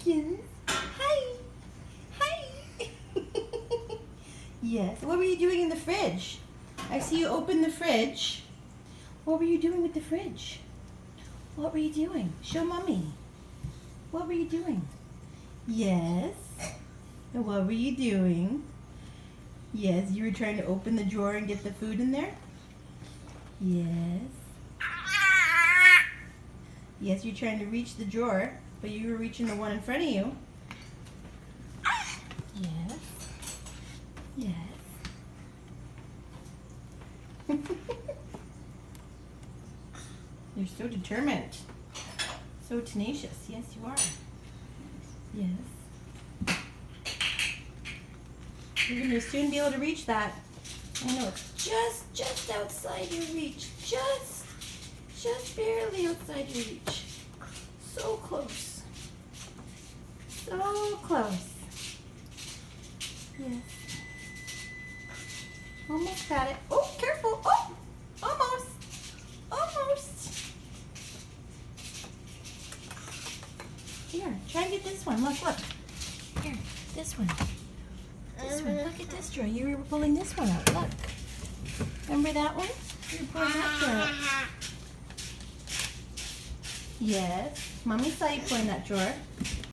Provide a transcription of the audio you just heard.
Yes. Hi. Hi. Yes. What were you doing in the fridge? I see you open the fridge. What were you doing with the fridge? What were you doing? Show mommy. What were you doing? Yes. And what were you doing? Yes, you were trying to open the drawer and get the food in there? Yes. Yes, you're trying to reach the drawer, but you were reaching the one in front of you. Yes. Yes. You're so determined. So tenacious. Yes, you are. Yes. You're going to soon be able to reach that. I know it's just outside your reach. Just barely outside your reach. So close. So close. Yes. Almost got it. Oh, careful. Oh, almost. Almost. Here, try and get this one. Look. Here, this one. This one. Look at this drawer. You were pulling this one out. Look. Remember that one? You were pulling that drawer out. Yes. Mommy saw you pulling that drawer.